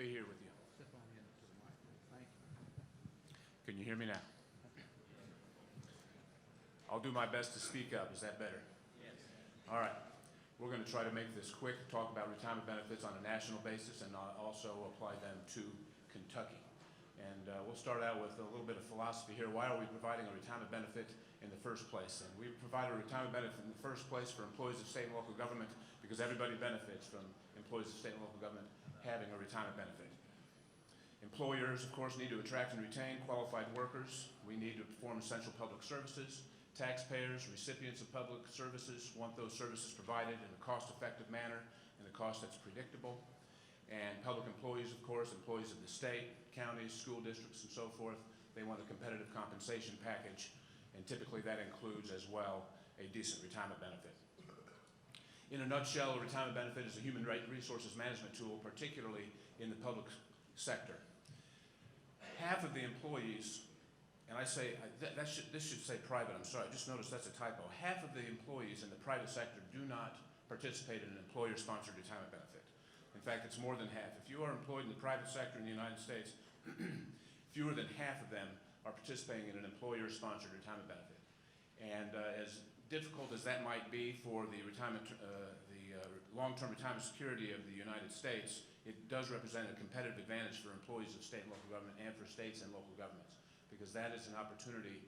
be here with you. Step on in to the microphone. Thank you. Can you hear me now? I'll do my best to speak up. Is that better? Yes. All right. We're going to try to make this quick, talk about retirement benefits on a national basis, and also apply them to Kentucky. And we'll start out with a little bit of philosophy here. Why are we providing a retirement benefit in the first place? And we provide a retirement benefit in the first place for employees of state and local government because everybody benefits from employees of state and local government having a retirement benefit. Employers, of course, need to attract and retain qualified workers. We need to perform essential public services. Taxpayers, recipients of public services, want those services provided in a cost-effective manner, in a cost that's predictable. And public employees, of course, employees of the state, counties, school districts, and so forth, they want a competitive compensation package, and typically that includes as well a decent retirement benefit. In a nutshell, a retirement benefit is a human resources management tool, particularly in the public sector. Half of the employees, and I say, this should say private, I'm sorry, I just noticed that's a typo. Half of the employees in the private sector do not participate in an employer-sponsored retirement benefit. In fact, it's more than half. If you are employed in the private sector in the United States, fewer than half of them are participating in an employer-sponsored retirement benefit. And as difficult as that might be for the long-term retirement security of the United States, it does represent a competitive advantage for employees of state and local government and for states and local governments, because that is an opportunity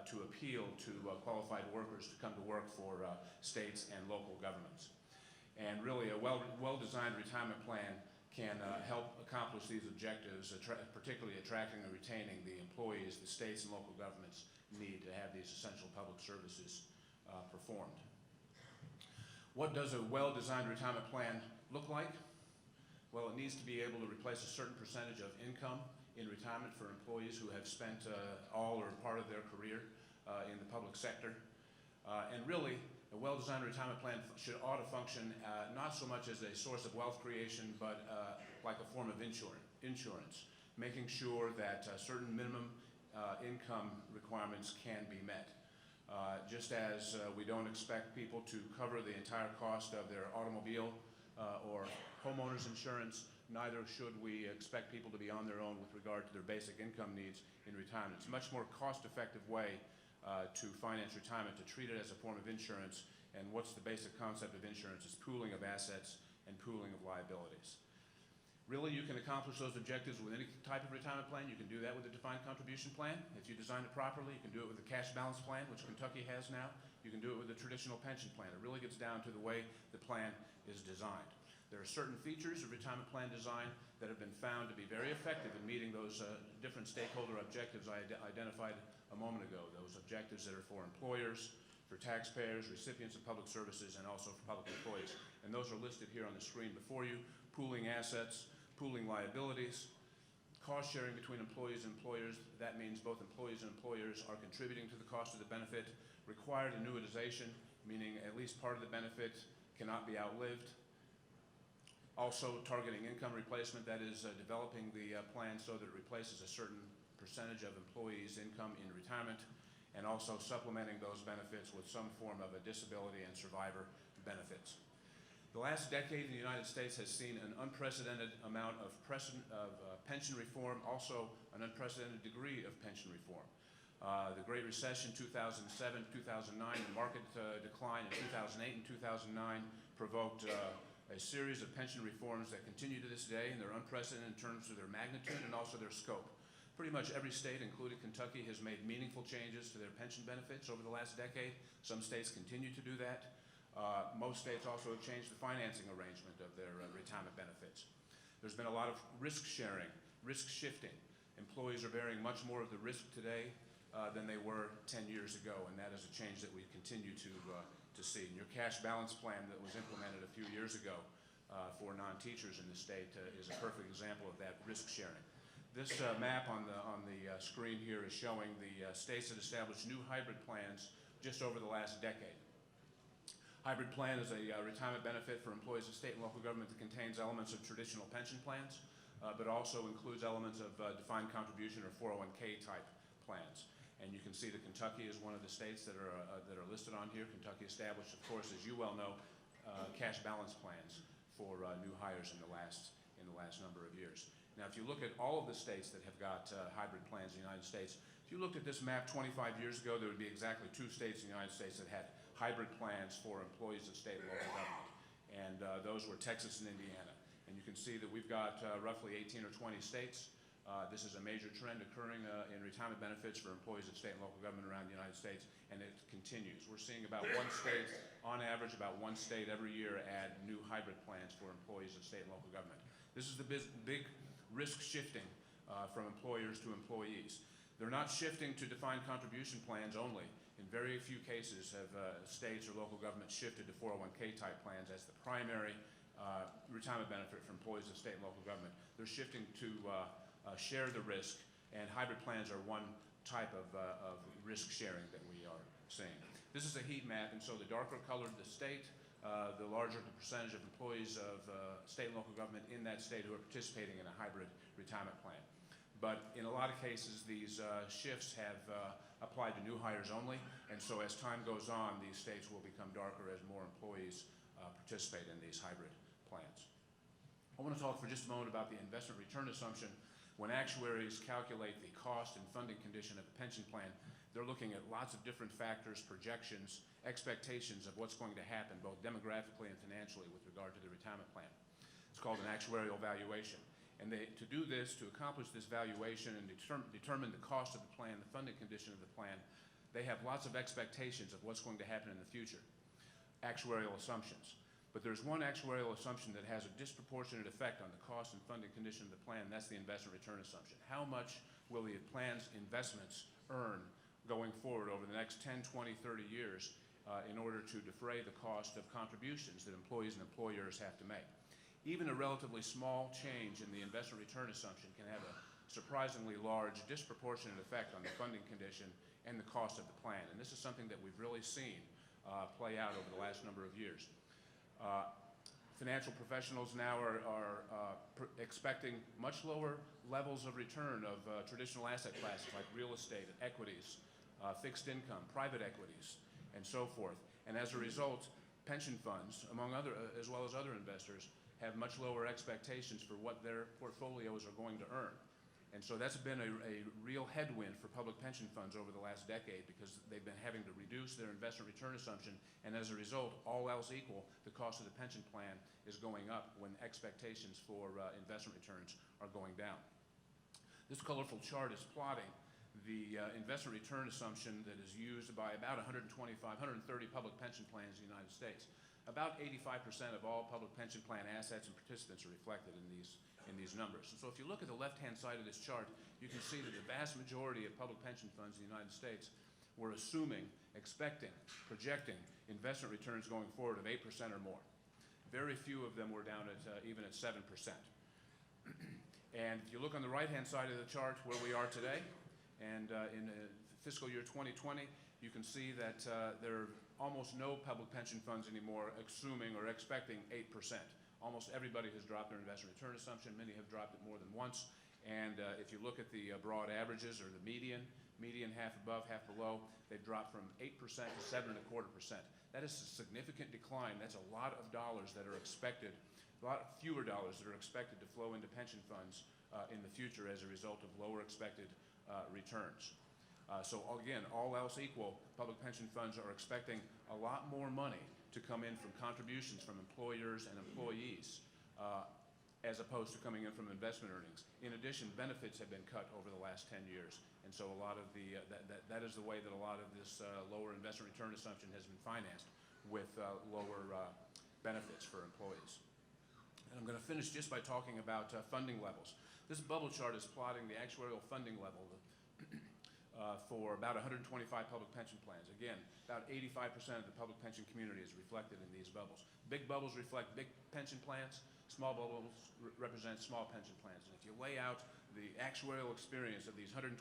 to appeal to qualified workers to come to work for states and local governments. And really, a well-designed retirement plan can help accomplish these objectives, particularly attracting and retaining the employees the states and local governments need to have these essential public services performed. What does a well-designed retirement plan look like? Well, it needs to be able to replace a certain percentage of income in retirement for employees who have spent all or part of their career in the public sector. And really, a well-designed retirement plan ought to function not so much as a source of wealth creation, but like a form of insurance, making sure that certain minimum income requirements can be met. Just as we don't expect people to cover the entire cost of their automobile or homeowners insurance, neither should we expect people to be on their own with regard to their basic income needs in retirement. It's a much more cost-effective way to finance retirement, to treat it as a form of insurance. And what's the basic concept of insurance? It's pooling of assets and pooling of liabilities. Really, you can accomplish those objectives with any type of retirement plan. You can do that with a defined contribution plan. If you design it properly, you can do it with a cash balance plan, which Kentucky has now. You can do it with a traditional pension plan. It really gets down to the way the plan is designed. There are certain features of retirement plan design that have been found to be very effective in meeting those different stakeholder objectives I identified a moment ago, those objectives that are for employers, for taxpayers, recipients of public services, and also for public employees. And those are listed here on the screen before you: pooling assets, pooling liabilities, cost sharing between employees and employers. That means both employees and employers are contributing to the cost of the benefit. Required annuitization, meaning at least part of the benefit cannot be outlived. Also targeting income replacement, that is developing the plan so that it replaces a certain percentage of employees' income in retirement, and also supplementing those benefits with some form of a disability and survivor benefits. The last decade in the United States has seen an unprecedented amount of pension reform, also an unprecedented degree of pension reform. The Great Recession, 2007, 2009, the market decline in 2008 and 2009 provoked a series of pension reforms that continue to this day, and they're unprecedented in terms of their magnitude and also their scope. Pretty much every state, including Kentucky, has made meaningful changes to their pension benefits over the last decade. Some states continue to do that. Most states also have changed the financing arrangement of their retirement benefits. There's been a lot of risk sharing, risk shifting. Employees are bearing much more of the risk today than they were 10 years ago, and that is a change that we continue to see. And your cash balance plan that was implemented a few years ago for non-teachers in the state is a perfect example of that risk sharing. This map on the screen here is showing the states that established new hybrid plans just over the last decade. Hybrid plan is a retirement benefit for employees of state and local government that contains elements of traditional pension plans, but also includes elements of defined contribution or 401k type plans. And you can see that Kentucky is one of the states that are listed on here. Kentucky established, of course, as you well know, cash balance plans for new hires in the last in the last number of years. Now, if you look at all of the states that have got hybrid plans in the United States, if you looked at this map 25 years ago, there would be exactly 2 states in the United States that had hybrid plans for employees of state and local government. And those were Texas and Indiana. And you can see that we've got roughly 18 or 20 states. This is a major trend occurring in retirement benefits for employees of state and local government around the United States, and it continues. We're seeing about one state, on average, about one state every year add new hybrid plans for employees of state and local government. This is the big risk shifting from employers to employees. They're not shifting to defined contribution plans only. In very few cases have states or local governments shifted to 401k type plans as the primary retirement benefit for employees of state and local government. They're shifting to share the risk, and hybrid plans are one type of risk sharing that we are seeing. This is a heat map, and so the darker colored the state, the larger the percentage of employees of state and local government in that state who are participating in a hybrid retirement plan. But in a lot of cases, these shifts have applied to new hires only, and so as time goes on, these states will become darker as more employees participate in these hybrid plans. I want to talk for just a moment about the investment return assumption. When actuaries calculate the cost and funding condition of a pension plan, they're looking at lots of different factors, projections, expectations of what's going to happen, both demographically and financially, with regard to the retirement plan. It's called an actuarial valuation. And to do this, to accomplish this valuation and determine the cost of the plan, the funding condition of the plan, they have lots of expectations of what's going to happen in the future, actuarial assumptions. But there's one actuarial assumption that has a disproportionate effect on the cost and funding condition of the plan, and that's the investment return assumption. How much will the plan's investments earn going forward over the next 10, 20, 30 years in order to defray the cost of contributions that employees and employers have to make? Even a relatively small change in the investment return assumption can have a surprisingly large disproportionate effect on the funding condition and the cost of the plan. And this is something that we've really seen play out over the last number of years. Financial professionals now are expecting much lower levels of return of traditional asset classes like real estate, equities, fixed income, private equities, and so forth. And as a result, pension funds, among other, as well as other investors, have much lower expectations for what their portfolios are going to earn. And so that's been a real headwind for public pension funds over the last decade, because they've been having to reduce their investment return assumption, and as a result, all else equal, the cost of the pension plan is going up when expectations for investment returns are going down. This colorful chart is plotting the investment return assumption that is used by about 130 public pension plans in the United States. About 85% of all public pension plan assets and participants are reflected in these numbers. And so if you look at the left-hand side of this chart, you can see that the vast majority of public pension funds in the United States were assuming, expecting, projecting investment returns going forward of 8% or more. Very few of them were down at even at 7%. And if you look on the right-hand side of the chart where we are today, and in fiscal year 2020, you can see that there are almost no public pension funds anymore assuming or expecting 8%. Almost everybody has dropped their investment return assumption. Many have dropped it more than once. And if you look at the broad averages or the median half above, half below, they've dropped from 8% to 7.25%. That is a significant decline. That's a lot of dollars that are expected, a lot fewer dollars that are expected to flow into pension funds in the future as a result of lower expected returns. So again, all else equal, public pension funds are expecting a lot more money to come in from contributions from employers and employees as opposed to coming in from investment earnings. In addition, benefits have been cut over the last 10 years. And so a lot of that is the way that a lot of this lower investment return assumption has been financed, with lower benefits for employees. And I'm going to finish just by talking about funding levels. This bubble chart is plotting the actuarial funding level for about 125 public pension plans. Again, about 85% of the public pension community is reflected in these bubbles. Big bubbles reflect big pension plans. Small bubbles represent small pension plans. And if you lay out the actuarial experience of these 125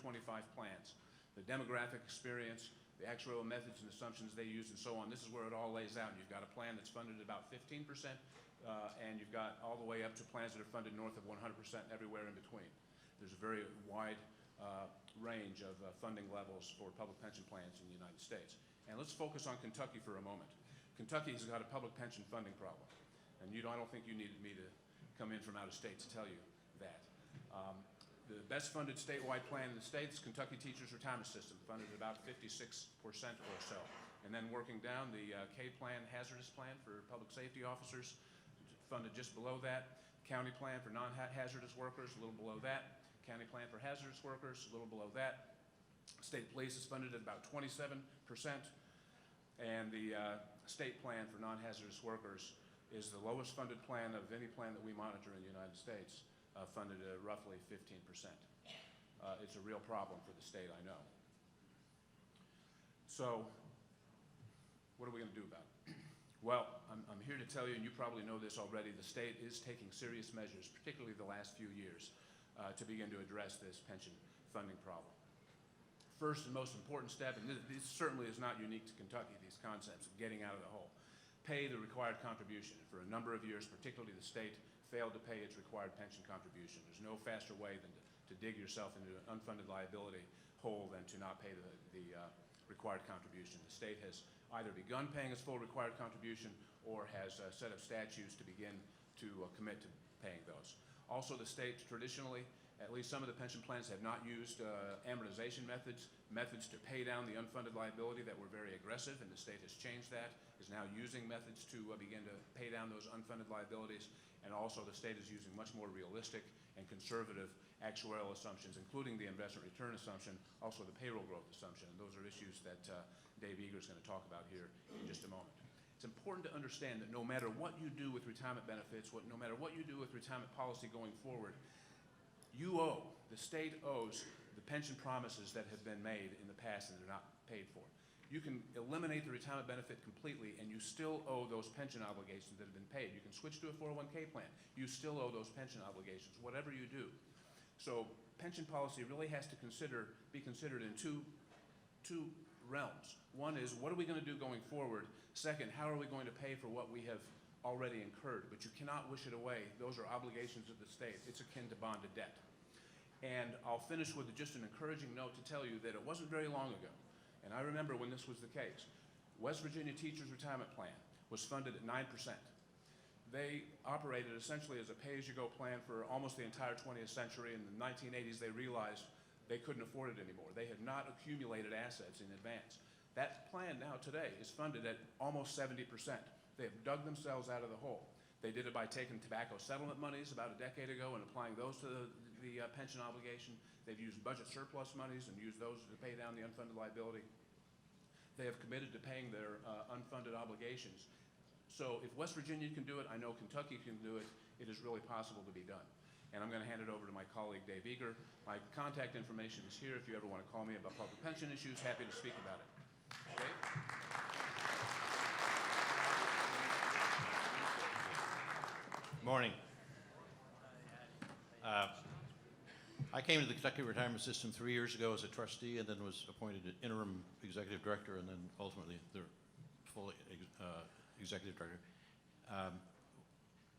plans, the demographic experience, the actuarial methods and assumptions they use, and so on, this is where it all lays out. You've got a plan that's funded at about 15%, and you've got all the way up to plans that are funded north of 100% everywhere in between. There's a very wide range of funding levels for public pension plans in the United States. And let's focus on Kentucky for a moment. Kentucky has got a public pension funding problem. And I don't think you needed me to come in from out of state to tell you that. The best funded statewide plan in the state is Kentucky Teachers Retirement System, funded at about 56% or so. And then working down, the K plan, hazardous plan for public safety officers, funded just below that. County plan for non-hazardous workers, a little below that. County plan for hazardous workers, a little below that. State police is funded at about 27%. And the state plan for non-hazardous workers is the lowest funded plan of any plan that we monitor in the United States, funded at roughly 15%. It's a real problem for the state, I know. So, what are we going to do about it? Well, I'm here to tell you, and you probably know this already, the state is taking serious measures, particularly the last few years, to begin to address this pension funding problem. First and most important step, and this certainly is not unique to Kentucky, these concepts of getting out of the hole. Pay the required contribution. For a number of years, particularly the state failed to pay its required pension contribution. There's no faster way than to dig yourself into an unfunded liability hole than to not pay the required contribution. The state has either begun paying its full required contribution or has a set of statutes to begin to commit to paying those. Also, the state traditionally, at least some of the pension plans, have not used amortization methods to pay down the unfunded liability that were very aggressive, and the state has changed that, is now using methods to begin to pay down those unfunded liabilities, and also the state is using much more realistic and conservative actuarial assumptions, including the investment return assumption, also the payroll growth assumption, and those are issues that Dave Eager is going to talk about here in just a moment. It's important to understand that no matter what you do with retirement benefits, no matter what you do with retirement policy going forward, the state owes the pension promises that have been made in the past and they're not paid for. You can eliminate the retirement benefit completely and you still owe those pension obligations that have been paid. You can switch to a 401k plan. You still owe those pension obligations, whatever you do. So pension policy really has to be considered in two realms. One is, what are we going to do going forward? Second, how are we going to pay for what we have already incurred? But you cannot wish it away. Those are obligations of the state. It's akin to bonded debt. And I'll finish with just an encouraging note to tell you that it wasn't very long ago, and I remember when this was the case. West Virginia Teachers Retirement Plan was funded at 9%. They operated essentially as a pay-as-you-go plan for almost the entire 20th century. In the 1980s, they realized they couldn't afford it anymore. They had not accumulated assets in advance. That plan now today is funded at almost 70%. They have dug themselves out of the hole. They did it by taking tobacco settlement monies about a decade ago and applying those to the pension obligation. They've used budget surplus monies and used those to pay down the unfunded liability. They have committed to paying their unfunded obligations. So if West Virginia can do it, I know Kentucky can do it. It is really possible to be done. And I'm going to hand it over to my colleague, Dave Eager. My contact information is here. If you ever want to call me about public pension issues, happy to speak about it. Dave? Morning. I came to the Kentucky Retirement System 3 years ago as a trustee and then was appointed an interim executive director and then ultimately the full executive director.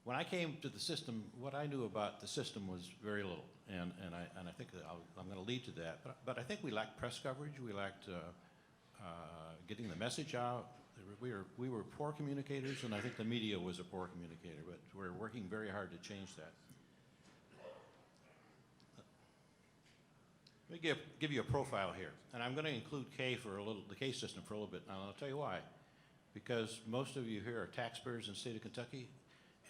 When I came to the system, what I knew about the system was very little, and I think that I'm going to lead to that. But I think we lacked press coverage. We lacked getting the message out. We were poor communicators, and I think the media was a poor communicator. But we're working very hard to change that. Let me give you a profile here, and I'm going to include the K system for a little bit, and I'll tell you why. Because most of you here are taxpayers in the state of Kentucky,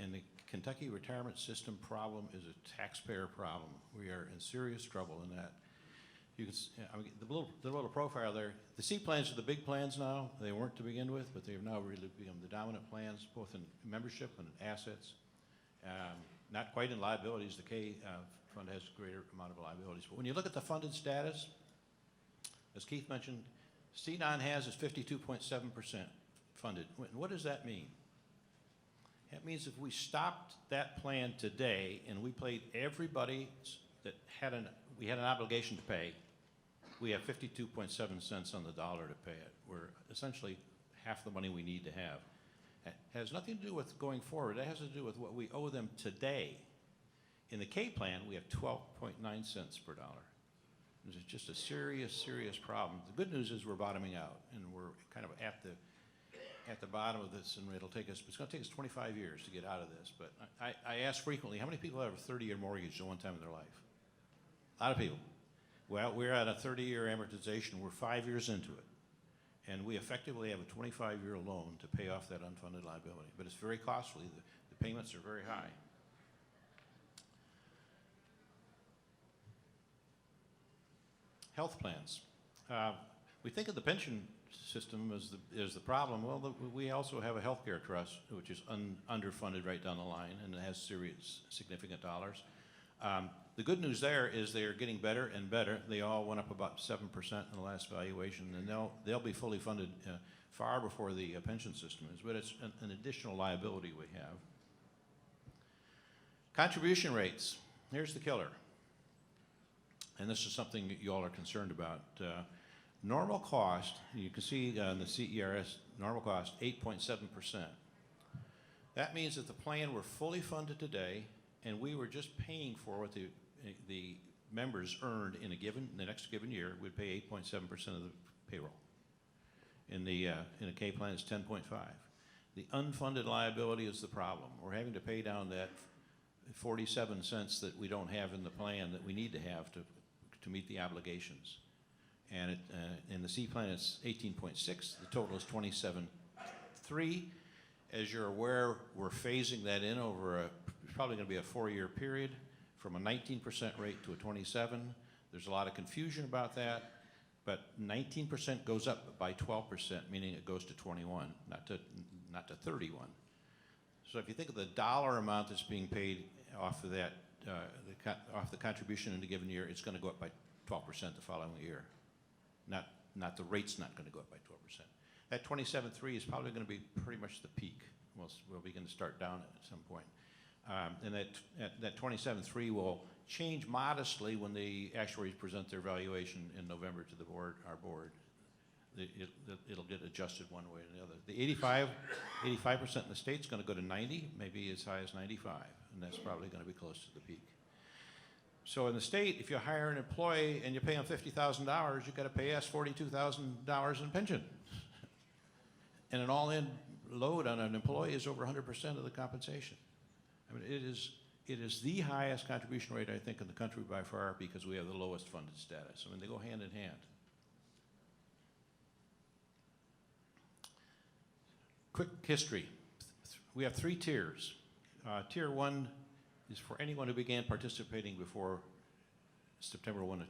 and the Kentucky retirement system problem is a taxpayer problem. We are in serious trouble in that. You can, the little profile there, the C plans are the big plans now. They weren't to begin with, but they've now really become the dominant plans, both in membership and in assets. Not quite in liabilities. The K fund has a greater amount of liabilities. But when you look at the funded status, as Keith mentioned, C non-haz is 52.7% funded. What does that mean? That means if we stopped that plan today and we paid everybody that we had an obligation to pay, we have 52.7 cents on the dollar to pay it. We're essentially half the money we need to have. It has nothing to do with going forward. It has to do with what we owe them today. In the K plan, we have 12.9 cents per dollar. This is just a serious, serious problem. The good news is we're bottoming out, and we're kind of at at the bottom of this, and it's gonna take us 25 years to get out of this, but I ask frequently, how many people have a 30-year mortgage at one time in their life? A lot of people. Well, we're at a 30-year amortization, we're 5 years into it, and we effectively have a 25-year loan to pay off that unfunded liability, but it's very costly, the payments are very high. Health plans. We think of the pension system as the problem. Well, we also have a healthcare trust, which is underfunded right down the line, and it has serious, significant dollars. The good news there is they are getting better and better. They all went up about 7% in the last valuation, and they'll be fully funded far before the pension system is, but it's an additional liability we have. Contribution rates. Here's the killer. And this is something that you all are concerned about. Normal cost, you can see on the CERS, normal cost, 8.7%. That means that the plan were fully funded today, and we were just paying for what the members earned in the next given year. We'd pay 8.7% of the payroll. In a K plan, it's 10.5. The unfunded liability is the problem. We're having to pay down that 47 cents that we don't have in the plan that we need to have to meet the obligations. And in the C plan, it's 18.6. The total is 27.3. As you're aware, we're phasing that in over it's probably going to be a 4-year period from a 19% rate to a 27. There's a lot of confusion about that, but 19% goes up by 12%, meaning it goes to 21, not to 31. So if you think of the dollar amount that's being paid off of that, off the contribution in a given year, it's going to go up by 12% the following year. Not the rate's not going to go up by 12%. That 27.3 is probably going to be pretty much the peak. We'll begin to start down at some point. And that 27.3 will change modestly when the actuaries present their valuation in November to the board, our board. It'll get adjusted one way or the other. The 85% in the state's going to go to 90, maybe as high as 95, and that's probably going to be close to the peak. So in the state, if you hire an employee and you pay them $50,000, you've got to pay us $42,000 in pension. And an all-in load on an employee is over 100% of the compensation. I mean, it is the highest contribution rate, I think, in the country by far because we have the lowest funded status. I mean, they go hand in hand. Quick history. We have 3 tiers. Tier 1 is for anyone who began participating before September 1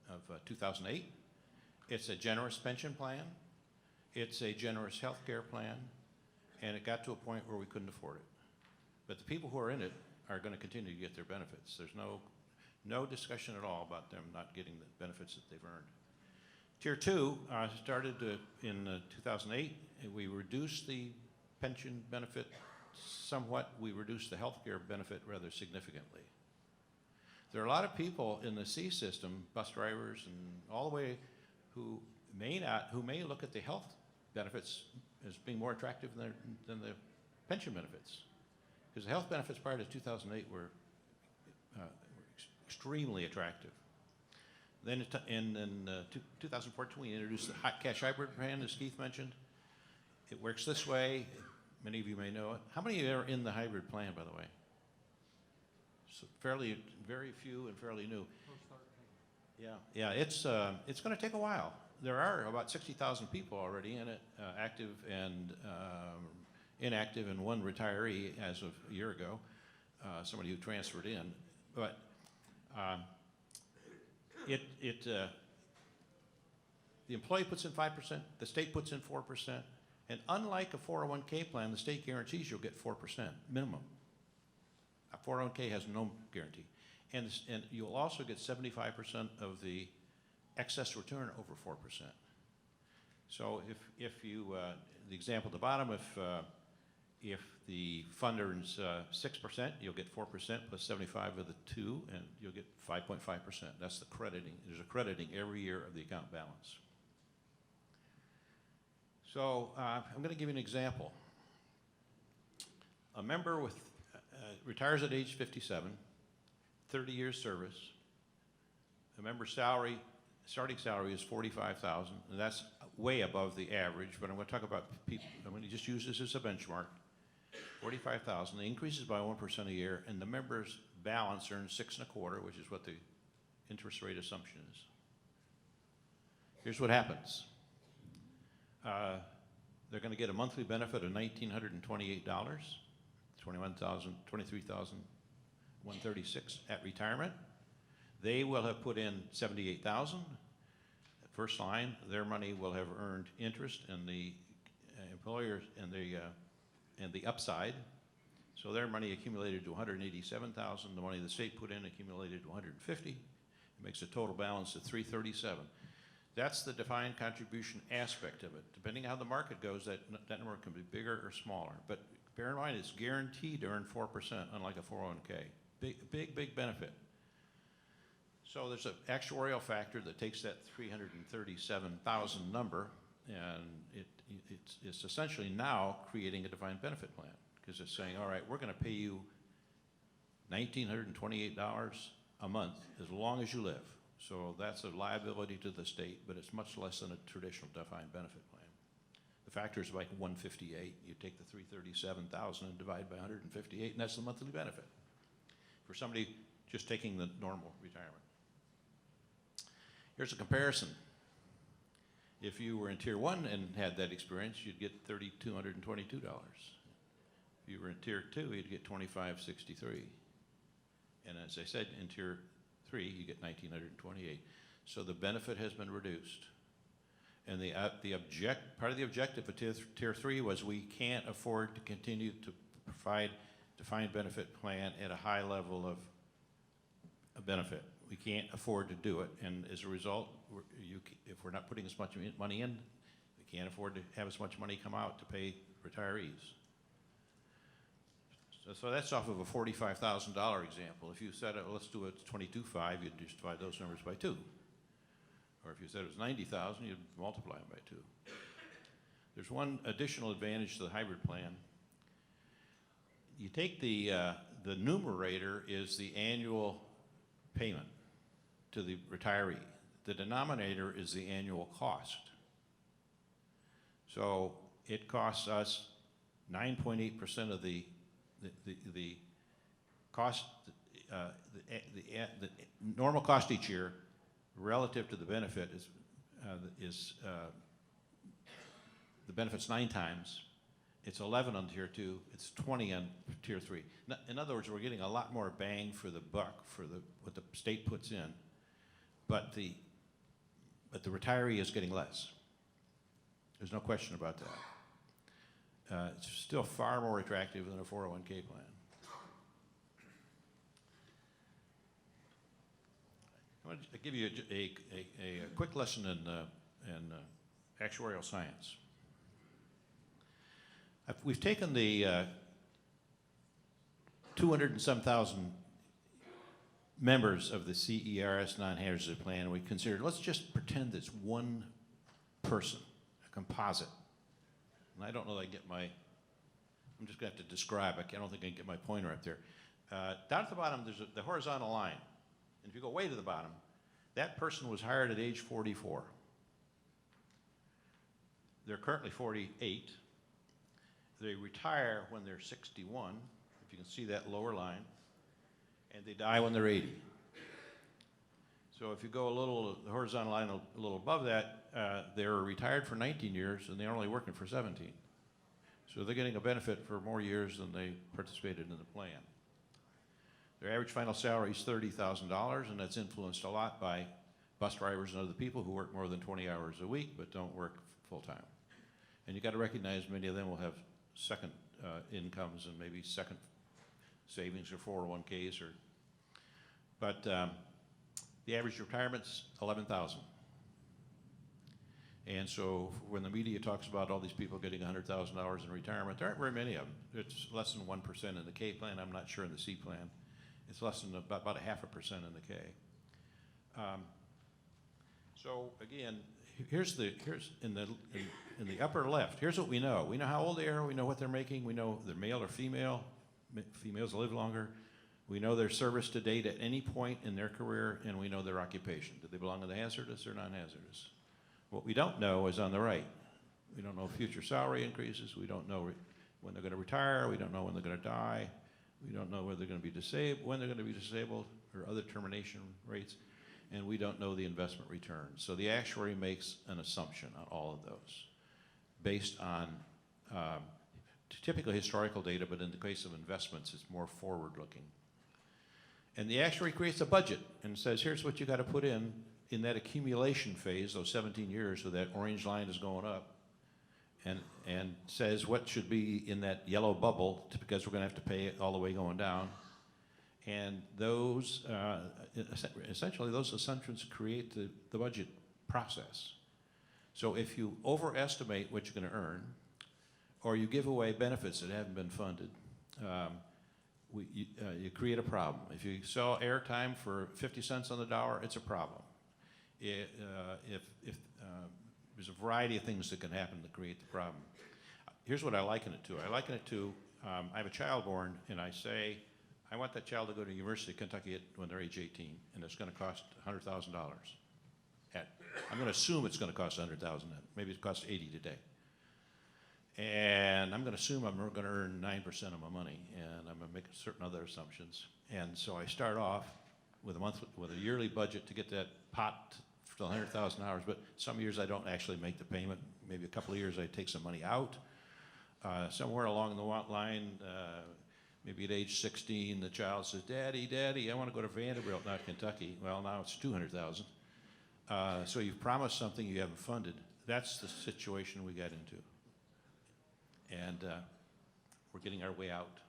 of 2008. It's a generous pension plan. It's a generous health care plan. And it got to a point where we couldn't afford it. But the people who are in it are going to continue to get their benefits. There's no discussion at all about them not getting the benefits that they've earned. Tier 2 started in 2008. We reduced the pension benefit somewhat. We reduced the health care benefit rather significantly. There are a lot of people in the C system, bus drivers and all the way, who may look at the health benefits as being more attractive than the pension benefits. Because the health benefits prior to 2008 were extremely attractive. Then in 2014, we introduced the cash hybrid plan, as Keith mentioned. It works this way. Many of you may know it. How many of you are in the hybrid plan, by the way? So very few and fairly new. Yeah. It's going to take a while. There are about 60,000 people already in it, active and inactive, and 1 retiree as of a year ago, somebody who transferred in. But the employee puts in 5%, the state puts in 4%, and unlike a 401k plan, the state guarantees you'll get 4% minimum. A 401k has no guarantee. And you'll also get 75% of the excess return over 4%. So if you, the example at the bottom, if the fund earns 6%, you'll get 4% plus 75 of the 2, and you'll get 5.5%. That's the crediting. There's a crediting every year of the account balance. So I'm going to give you an example. A member retires at age 57, 30 years service. A member's starting salary is $45,000, and that's way above the average, but I'm going to talk about people, I'm going to just use this as a benchmark. 45,000, the increases by 1% a year, and the members' balance earns 6.25, which is what the interest rate assumption is. Here's what happens. They're going to get a monthly benefit of $1,928, $23,136 at retirement. They will have put in $78,000. First line, their money will have earned interest, and the employers and the upside. So their money accumulated to $187,000. The money the state put in accumulated to $150,000. It makes a total balance of $337,000. That's the defined contribution aspect of it. Depending on how the market goes, that number can be bigger or smaller. But bear in mind, it's guaranteed to earn 4%, unlike a 401k. Big benefit. So there's an actuarial factor that takes that 337,000 number, and it's essentially now creating a defined benefit plan, because it's saying, all right, we're going to pay you $1,928 a month as long as you live. So that's a liability to the state, but it's much less than a traditional defined benefit plan. The factor is like 158. You take the 337,000 and divide by 158, and that's the monthly benefit for somebody just taking the normal retirement. Here's a comparison. If you were in Tier 1 and had that experience, you'd get $3,222. If you were in Tier 2, you'd get $2,563. And as I said, in Tier 3, you get $1,928. So the benefit has been reduced. And part of the objective of Tier 3 was we can't afford to continue to provide defined benefit plan at a high level of a benefit. We can't afford to do it, and as a result, if we're not putting as much money in, we can't afford to have as much money come out to pay retirees. So that's off of a $45,000 example. If you said, let's do it 22.5, you'd just divide those numbers by 2. Or if you said it was 90,000, you'd multiply them by 2. There's one additional advantage to the hybrid plan. You take the numerator is the annual payment to the retiree. The denominator is the annual cost. So it costs us 9.8% of the cost, the normal cost each year relative to the benefit is the benefit's 9 times. It's 11 on Tier 2. It's 20 on Tier 3. In other words, we're getting a lot more bang for the buck for what the state puts in, but the retiree is getting less. There's no question about that. It's still far more attractive than a 401k plan. I want to give you a quick lesson in actuarial science. We've taken the 200 and some thousand members of the CERS non-hazardous plan, and we considered, let's just pretend it's one person, a composite. And I don't know that I get I'm just going to have to describe. I don't think I can get my pointer up there. Down at the bottom, there's the horizontal line. And if you go way to the bottom, that person was hired at age 44. They're currently 48. They retire when they're 61, if you can see that lower line, and they die when they're 80. So if you go the horizontal line a little above that, they're retired for 19 years and they're only working for 17. So they're getting a benefit for more years than they participated in the plan. Their average final salary is $30,000, and that's influenced a lot by bus drivers and other people who work more than 20 hours a week but don't work full time. And you got to recognize many of them will have second incomes and maybe second savings or 401ks, but the average retirement's $11,000. And so when the media talks about all these people getting $100,000 in retirement, there aren't very many of them. It's less than 1% in the K plan. I'm not sure in the C plan. It's less than about 0.5% in the K. So again, here's in the upper left. Here's what we know. We know how old they are. We know what they're making. We know they're male or female. Females live longer. We know their service to date at any point in their career, and we know their occupation. Do they belong to the hazardous or non-hazardous? What we don't know is on the right. We don't know future salary increases. We don't know when they're going to retire. We don't know when they're going to die. We don't know whether they're going to be disabled, when they're going to be disabled, or other termination rates. And we don't know the investment returns. So the actuary makes an assumption on all of those based on typically historical data, but in the case of investments, it's more forward-looking. And the actuary creates a budget and says, here's what you got to put in that accumulation phase, those 17 years, so that orange line is going up, and says what should be in that yellow bubble, because we're going to have to pay it all the way going down. And those, essentially, those assumptions create the budget process. So if you overestimate what you're going to earn, or you give away benefits that haven't been funded, you create a problem. If you sell airtime for 50 cents on the dollar, it's a problem. There's a variety of things that can happen to create the problem. Here's what I liken it to. I liken it to, I have a child born, and I say, I want that child to go to the University of Kentucky when they're age 18, and it's going to cost $100,000. I'm going to assume it's going to cost $100,000. Maybe it costs $80 today. And I'm going to assume I'm going to earn 9% of my money, and I'm going to make certain other assumptions. And so I start off with a yearly budget to get that pot to $100,000. But some years I don't actually make the payment. Maybe a couple of years I take some money out. Somewhere along the line, maybe at age 16, the child says, Daddy, I want to go to Vanderbilt, not Kentucky. Well, now it's $200,000. So you've promised something you haven't funded. That's the situation we got into. And we're getting our way out.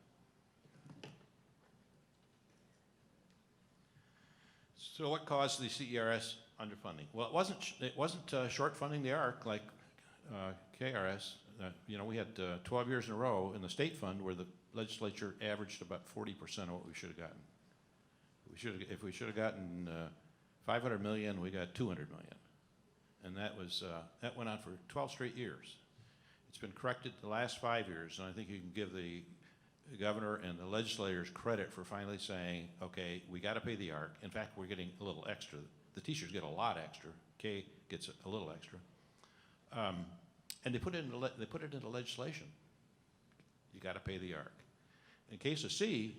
So what caused the CERS underfunding? Well, it wasn't short funding the ARC like KRS. We had 12 years in a row in the state fund where the legislature averaged about 40% of what we should have gotten. If we should have gotten $500 million, we got $200 million, and that went on for 12 straight years. It's been corrected the last 5 years, and I think you can give the governor and the legislators credit for finally saying, okay, we got to pay the ARC. In fact, we're getting a little extra. The teachers get a lot extra. K gets a little extra, and they put it into legislation. You got to pay the ARC. In case of C,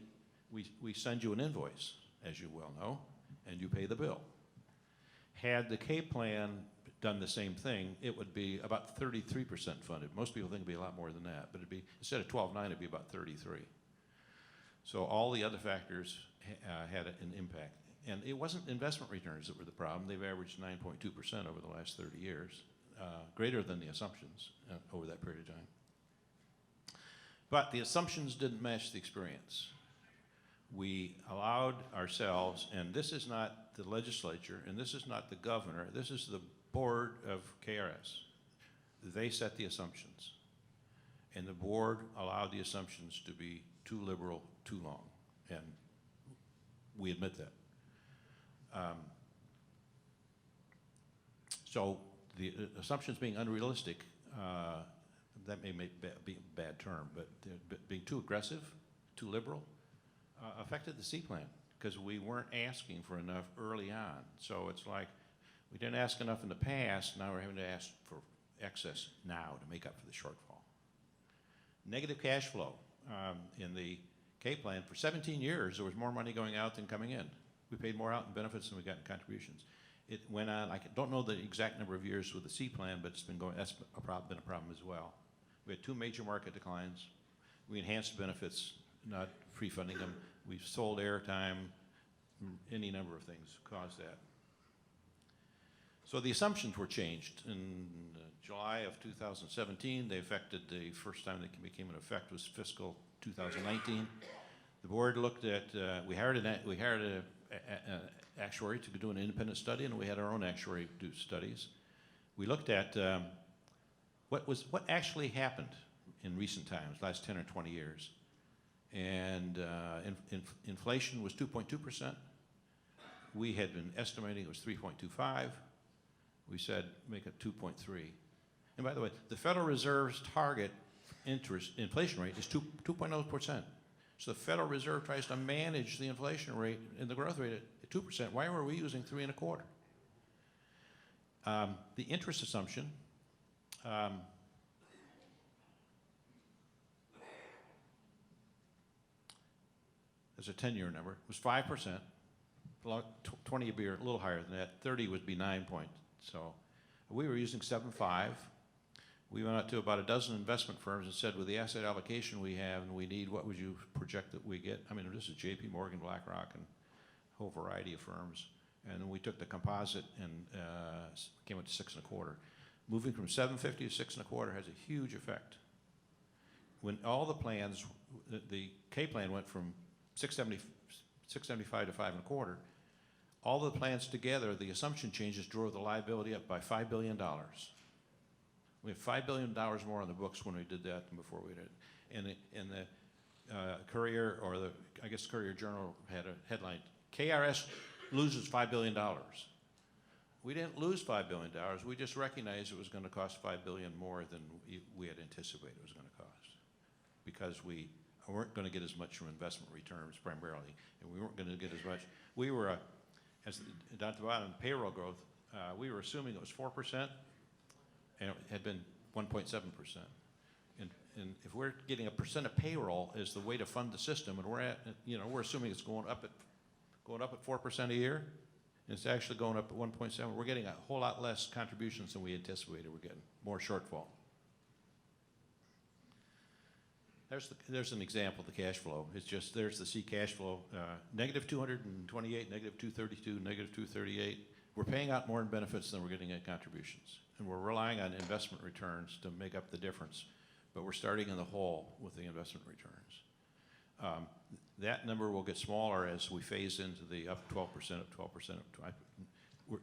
we send you an invoice, as you well know, and you pay the bill. Had the K plan done the same thing, it would be about 33% funded. Most people think it'd be a lot more than that, but it'd be, instead of 12.9, it'd be about 33. So all the other factors had an impact. And it wasn't investment returns that were the problem. They've averaged 9.2% over the last 30 years, greater than the assumptions over that period of time. But the assumptions didn't match the experience. We allowed ourselves, and this is not the legislature, and this is not the governor, this is the board of KRS. They set the assumptions, and the board allowed the assumptions to be too liberal, too long, and we admit that. So the assumptions being unrealistic, that may be a bad term, but being too aggressive, too liberal, affected the C plan because we weren't asking for enough early on. So it's like we didn't ask enough in the past, now we're having to ask for excess now to make up for the shortfall. Negative cash flow. In the K plan, for 17 years, there was more money going out than coming in. We paid more out in benefits than we got in contributions. It went on, I don't know the exact number of years with the C plan, but it's been going, that's been a problem as well. We had two major market declines. We enhanced benefits, not free funding them. We sold airtime, any number of things caused that. So the assumptions were changed. In July of 2017, they affected, the first time they became in effect was fiscal 2019. The board looked at, we hired an actuary to do an independent study, and we had our own actuary do studies. We looked at what actually happened in recent times, last 10 or 20 years. And inflation was 2.2%. We had been estimating it was 3.25. We said make it 2.3. And by the way, the Federal Reserve's target inflation rate is 2.0%. So the Federal Reserve tries to manage the inflation rate and the growth rate at 2%. Why were we using 3.25? The interest assumption, as a 10-year number, was 5%. 20 would be a little higher than that. 30 would be 9 points. So we were using 7.5. We went out to about a dozen investment firms and said, with the asset allocation we have and we need, what would you project that we get? I mean, this is J.P. Morgan, BlackRock, and a whole variety of firms. And then we took the composite and came up to 6.25. Moving from 750 to 6.25 has a huge effect. When all the plans, the K plan went from 675 to 5.25, all the plans together, the assumption changes drove the liability up by $5 billion. We have $5 billion more on the books when we did that than before we did. And the Courier, or the, I guess Courier Journal had a headline, KRS loses $5 billion. We didn't lose $5 billion. We just recognized it was going to cost $5 billion more than we had anticipated it was going to cost, because we weren't going to get as much from investment returns primarily, and we weren't going to get as much. We were, as down at the bottom, payroll growth, we were assuming it was 4%, and it had been 1.7%. And if we're getting a percent of payroll as the way to fund the system, and we're at, we're assuming it's going up at 4% a year, and it's actually going up at 1.7. We're getting a whole lot less contributions than we anticipated. We're getting more shortfall. There's an example of the cash flow. It's just, there's the C cash flow, negative 228, negative 232, negative 238. We're paying out more in benefits than we're getting in contributions. And we're relying on investment returns to make up the difference. But we're starting in the hole with the investment returns. That number will get smaller as we phase into the up 12%, up 12%, up 12%.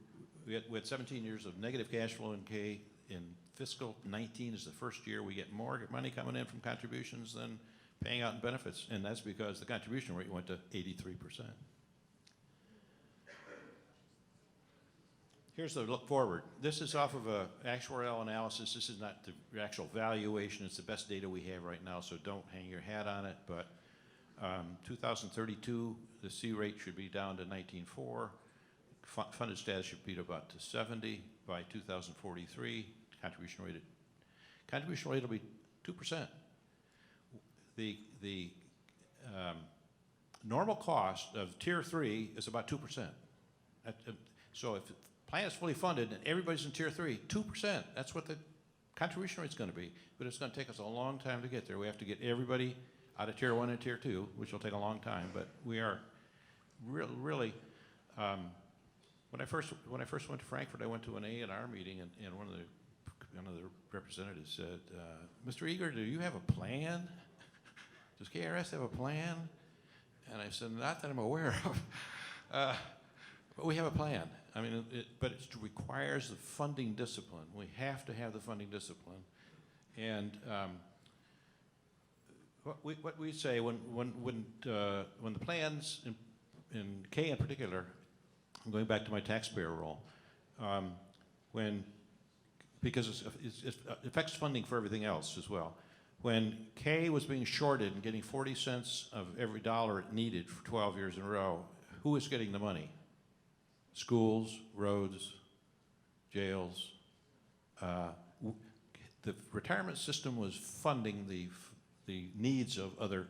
We had 17 years of negative cash flow in K. In fiscal 19 is the first year we get more money coming in from contributions than paying out in benefits, and that's because the contribution rate went to 83%. Here's the look forward. This is off of a actuarial analysis. This is not the actual valuation. It's the best data we have right now, so don't hang your hat on it. But 2032, the C rate should be down to 19.4. Funded status should be about to 70 by 2043. Contribution rate will be 2%. The normal cost of Tier 3 is about 2%. So if the plan is fully funded and everybody's in Tier 3, 2%, that's what the contribution rate's going to be. But it's going to take us a long time to get there. We have to get everybody out of Tier 1 and Tier 2, which will take a long time. But we are really when I first went to Frankfurt, I went to an A&R meeting, and one of the representatives said, "Mr. Eager, do you have a plan? Does KRS have a plan?" And I said, "Not that I'm aware of, but we have a plan. I mean, but it requires the funding discipline. We have to have the funding discipline." And what we say when the plans in K in particular, I'm going back to my taxpayer role, because it affects funding for everything else as well. When K was being shorted and getting 40 cents of every dollar it needed for 12 years in a row, who was getting the money? Schools, roads, jails. The retirement system was funding the needs of other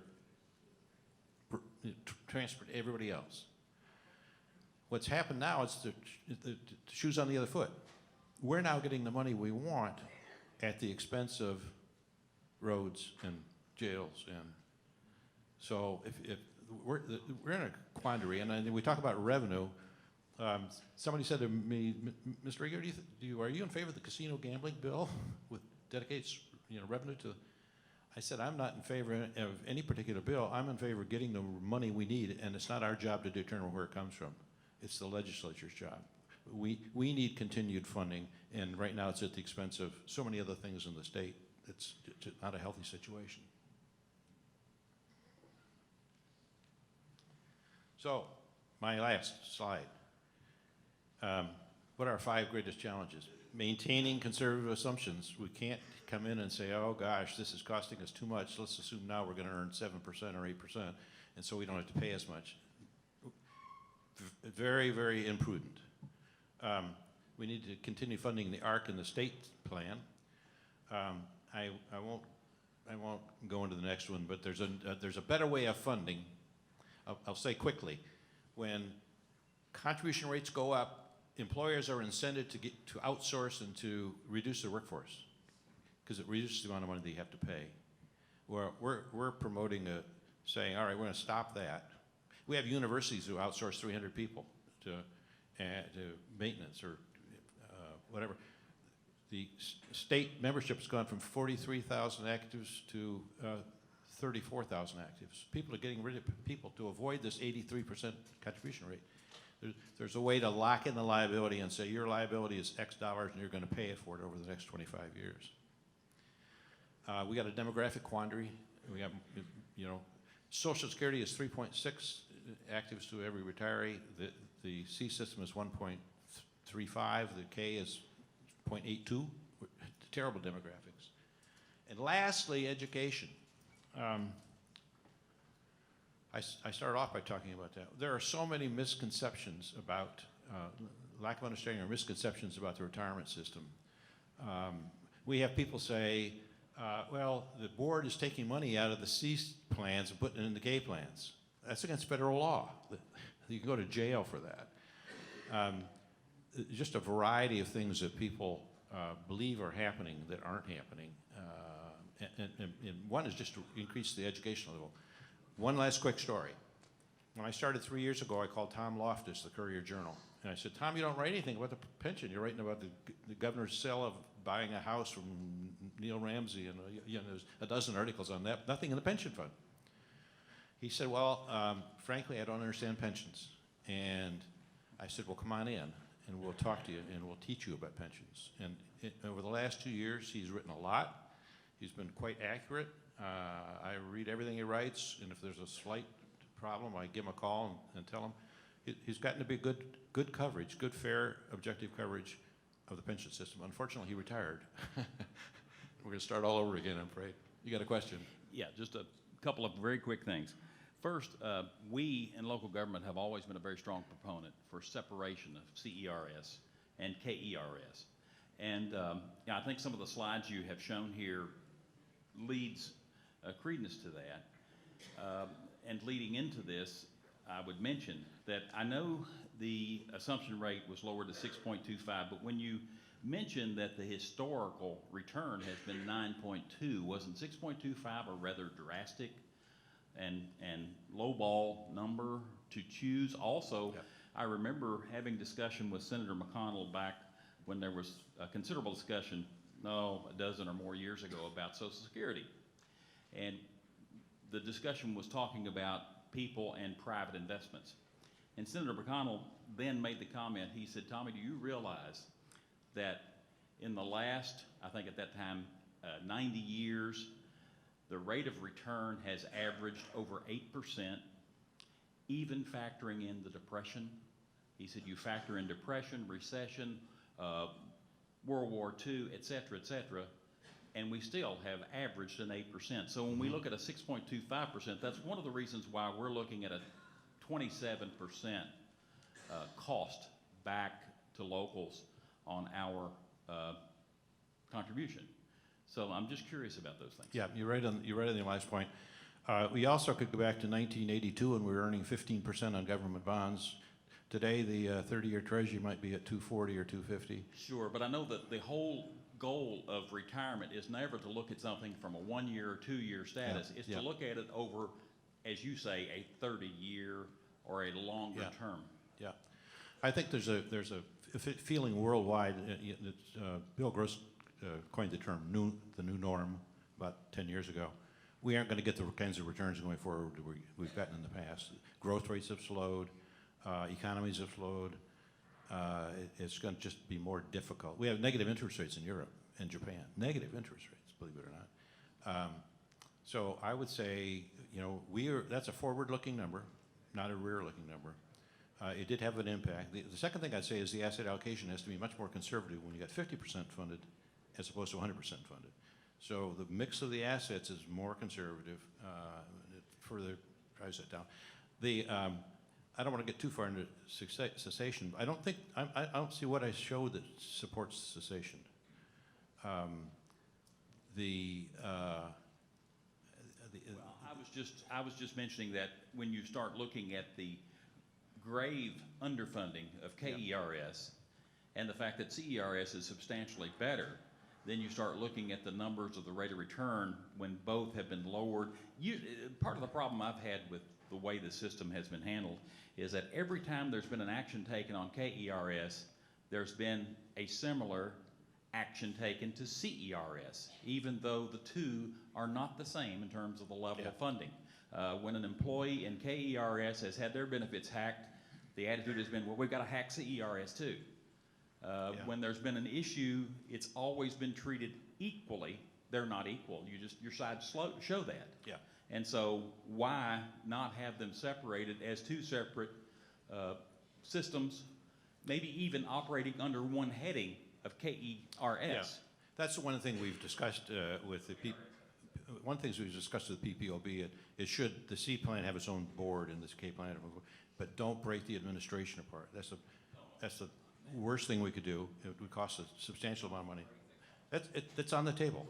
transport, everybody else. What's happened now is the shoe's on the other foot. We're now getting the money we want at the expense of roads and jails, and so if we're in a quandary. And we talk about revenue. Somebody said to me, "Mr. Eager, are you in favor of the casino gambling bill, with dedicates revenue to?" I said, "I'm not in favor of any particular bill. I'm in favor of getting the money we need, and it's not our job to determine where it comes from. It's the legislature's job. We need continued funding, and right now it's at the expense of so many other things in the state. It's not a healthy situation." So, my last slide. What are our 5 greatest challenges? Maintaining conservative assumptions. We can't come in and say, "Oh gosh, this is costing us too much. Let's assume now we're going to earn 7% or 8%, and so we don't have to pay as much." Very, very imprudent. We need to continue funding the ARC and the state plan. I won't go into the next one, but there's a better way of funding. I'll say quickly, when contribution rates go up, employers are incented to outsource and to reduce their workforce because it reduces the amount of money they have to pay. We're promoting saying, all right, we're going to stop that. We have universities who outsource 300 people to maintenance or whatever. The state membership has gone from 43,000 actives to 34,000 actives. People are getting rid of people to avoid this 83% contribution rate. There's a way to lock in the liability and say your liability is X dollars and you're going to pay it for it over the next 25 years. We got a demographic quandary. We have, Social Security is 3.6 actives to every retiree. The C system is 1.35. The K is 0.82. Terrible demographics. And lastly, education. I started off by talking about that. There are so many misconceptions about, lack of understanding or misconceptions about the retirement system. We have people say, well, the board is taking money out of the C plans and putting it in the K plans. That's against federal law. You can go to jail for that. Just a variety of things that people believe are happening that aren't happening. And one is just to increase the educational level. One last quick story. When I started 3 years ago, I called Tom Loftus, the Courier-Journal, and I said, Tom, you don't write anything about the pension. You're writing about the governor's sale of buying a house from Neil Ramsey, and there's a dozen articles on that, nothing in the pension fund. He said, well, frankly, I don't understand pensions. And I said, well, come on in, and we'll talk to you, and we'll teach you about pensions. And over the last 2 years, he's written a lot. He's been quite accurate. I read everything he writes, and if there's a slight problem, I give him a call and tell him. He's gotten to be good coverage, good, fair, objective coverage of the pension system. Unfortunately, he retired. We're going to start all over again, I'm afraid. You got a question? Yeah, just a couple of very quick things. First, we in local government have always been a very strong proponent for separation of CERS and KERS. And I think some of the slides you have shown here leads credence to that. And leading into this, I would mention that I know the assumption rate was lowered to 6.25, but when you mentioned that the historical return has been 9.2, wasn't 6.25 a rather drastic and lowball number to choose? Also, yep. I remember having discussion with Senator McConnell back when there was a considerable discussion, a dozen or more years ago, about Social Security. And the discussion was talking about people and private investments. And Senator McConnell then made the comment, he said, Tommy, do you realize that in the last, I think at that time, 90 years, the rate of return has averaged over 8%, even factoring in the Depression? He said, you factor in Depression, recession, World War II, et cetera, and we still have averaged an 8%. So when we look at a 6.25%, that's one of the reasons why we're looking at a 27% cost back to locals on our contribution. So I'm just curious about those things. Yeah, you're right on the last point. We also could go back to 1982 when we were earning 15% on government bonds. Today, the 30-year Treasury might be at 240 or 250. Sure, but I know that the whole goal of retirement is never to look at something from a 1 year or 2 year status. It's to look at it over, as you say, a 30-year or a longer term. Yeah, I think there's a feeling worldwide. Bill Gross coined the term the new norm about 10 years ago. We aren't going to get the kinds of returns going forward we've gotten in the past. Growth rates have slowed. Economies have slowed. It's going to just be more difficult. We have negative interest rates in Europe and Japan. Negative interest rates, believe it or not. So I would say, that's a forward-looking number, not a rear-looking number. It did have an impact. The second thing I'd say is the asset allocation has to be much more conservative when you got 50% funded as opposed to 100% funded. So the mix of the assets is more conservative. It further drives that down. I don't want to get too far into cessation. I don't think, I don't see what I showed that supports cessation. Well, I was just mentioning that when you start looking at the grave underfunding of KERS and the fact that CERS is substantially better, then you start looking at the numbers of the rate of return when both have been lowered. Part of the problem I've had with the way the system has been handled is that every time there's been an action taken on KERS, there's been a similar action taken to CERS, even though the two are not the same in terms of the level of funding. When an employee in KERS has had their benefits hacked, the attitude has been, well, we've got to hack CERS too. When there's been an issue, it's always been treated equally. They're not equal. Your sides show that. Yeah. And so why not have them separated as two separate systems, maybe even operating under one heading of KERS? Yeah. That's one thing we've discussed with the one of the things we've discussed with the PPOB. It should the C plan have its own board and this K plan have a board, but don't break the administration apart. That's the worst thing we could do. It would cost a substantial amount of money. That's on the table.